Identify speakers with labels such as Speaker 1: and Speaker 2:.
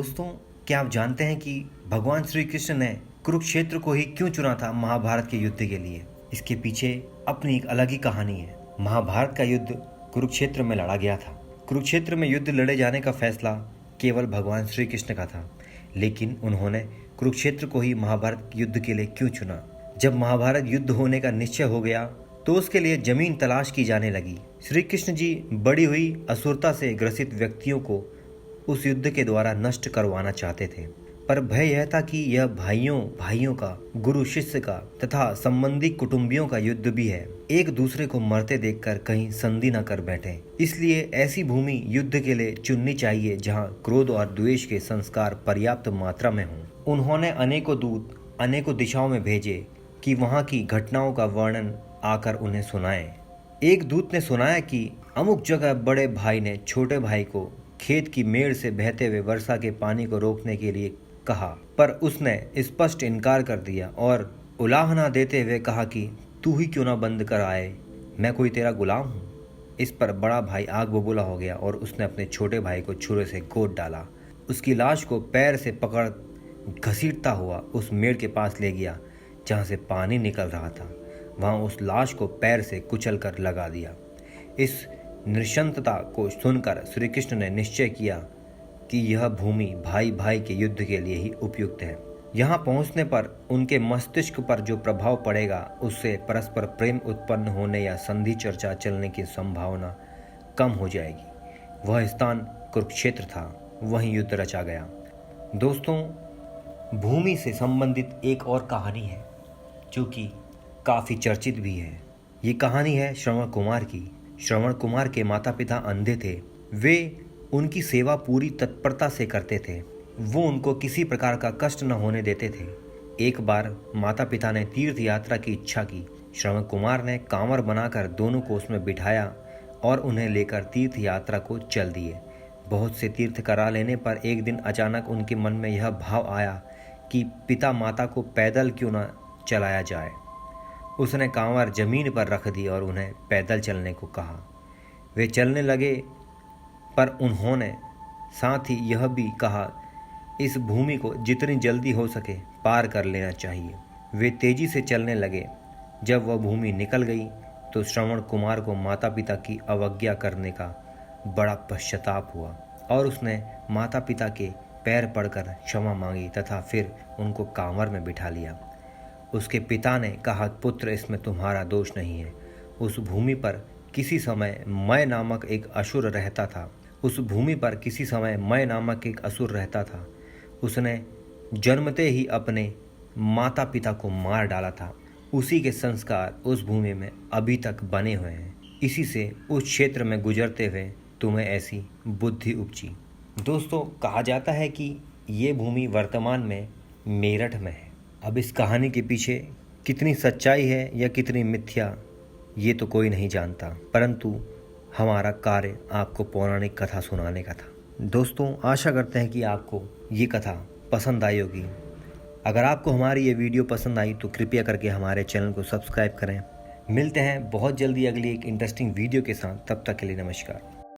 Speaker 1: दोस्तों, क्या आप जानते हैं कि भगवान श्री कृष्ण ने कुरुक्षेत्र को ही क्यों चुना था महाभारत के युद्ध के लिए? इसके पीछे अपनी एक अलग ही कहानी है। महाभारत का युद्ध कुरुक्षेत्र में लड़ा गया था। कुरुक्षेत्र में युद्ध लड़े जाने का फैसला केवल भगवान श्री कृष्ण का था, लेकिन उन्होंने कुरुक्षेत्र को ही महाभारत युद्ध के लिए क्यों चुना? जब महाभारत युद्ध होने का निश्चय हो गया तो उसके लिए जमीन तलाश की जाने लगी। श्री कृष्ण जी बढ़ी हुई असुरता से ग्रसित व्यक्तियों को उस युद्ध के द्वारा नष्ट करवाना चाहते थे, पर भय यह था कि यह भाइयों का, गुरु शिष्य का तथा संबंधी कुटुंबियों का युद्ध भी है। एक दूसरे को मरते देखकर कहीं संधि न कर बैठे, इसलिए ऐसी भूमि युद्ध के लिए चुननी चाहिए जहां क्रोध और द्वेष के संस्कार पर्याप्त मात्रा में हों। उन्होंने अनेकों दूत अनेकों दिशाओं में भेजे कि वहां की घटनाओं का वर्णन आकर उन्हें सुनाए। एक दूत ने सुनाया कि अमुक जगह बड़े भाई ने छोटे भाई को खेत की मेड़ से बहते हुए वर्षा के पानी को रोकने के लिए कहा, पर उसने स्पष्ट इनकार कर दिया और उलाहना देते हुए कहा कि तू ही क्यों ना बंद कर आए, मैं कोई तेरा गुलाम हूँ। इस पर बड़ा भाई आग बबूला हो गया और उसने अपने छोटे भाई को छुरे से गोद डाला। उसकी लाश को पैर से पकड़ घसीटता हुआ उस मेड़ के पास ले गया जहाँ से पानी निकल रहा था। वहाँ उस लाश को पैर से कुचल कर लगा दिया। इस नृशंसता को सुनकर श्री कृष्ण ने निश्चय किया कि यह भूमि भाई भाई के युद्ध के लिए ही उपयुक्त है। यहाँ पहुँचने पर उनके मस्तिष्क पर जो प्रभाव पड़ेगा उससे परस्पर प्रेम उत्पन्न होने या संधि चर्चा चलने की संभावना कम हो जाएगी। वह स्थान कुरुक्षेत्र था, वहीं युद्ध रचा गया। दोस्तों, भूमि से संबंधित एक और कहानी है जो कि काफ़ी चर्चित भी है। ये कहानी है श्रवण कुमार की। श्रवण कुमार के माता पिता अंधे थे। वे उनकी सेवा पूरी तत्परता से करते थे। वो उनको किसी प्रकार का कष्ट न होने देते थे। एक बार माता पिता ने तीर्थ यात्रा की इच्छा की। श्रवण कुमार ने कांवर बनाकर दोनों को उसमें बिठाया और उन्हें लेकर तीर्थ यात्रा को चल दिए। बहुत से तीर्थ करा लेने पर एक दिन अचानक उनके मन में यह भाव आया कि पिता माता को पैदल क्यों न चलाया जाए। उसने कांवर जमीन पर रख दी और उन्हें पैदल चलने को कहा। वे चलने लगे, पर उन्होंने साथ ही यह भी कहा इस भूमि को जितनी जल्दी हो सके पार कर लेना चाहिए। वे तेजी से चलने लगे। जब वह भूमि निकल गई तो श्रवण कुमार को माता पिता की अवज्ञा करने का बड़ा पश्चाताप हुआ और उसने माता पिता के पैर पड़कर क्षमा मांगी तथा फिर उनको कांवर में बिठा लिया। उसके पिता ने कहा, पुत्र, इसमें तुम्हारा दोष नहीं है। उस भूमि पर किसी समय मैं नामक एक असुर रहता था। उसने जन्मते ही अपने माता पिता को मार डाला था। उसी के संस्कार उस भूमि में अभी तक बने हुए हैं। इसी से उस क्षेत्र में गुजरते हुए तुम्हें ऐसी बुद्धि उपजी। दोस्तों, कहा जाता है कि ये भूमि वर्तमान में मेरठ में है। अब इस कहानी के पीछे कितनी सच्चाई है या कितनी मिथ्या, ये तो कोई नहीं जानता, परंतु हमारा कार्य आपको पौराणिक कथा सुनाने का था। दोस्तों, आशा करते हैं कि आपको ये कथा पसंद आई होगी। अगर आपको हमारी ये वीडियो पसंद आई तो कृपया करके हमारे चैनल को सब्सक्राइब करें। मिलते हैं बहुत जल्दी अगली एक इंटरेस्टिंग वीडियो के साथ। तब तक के लिए नमस्कार।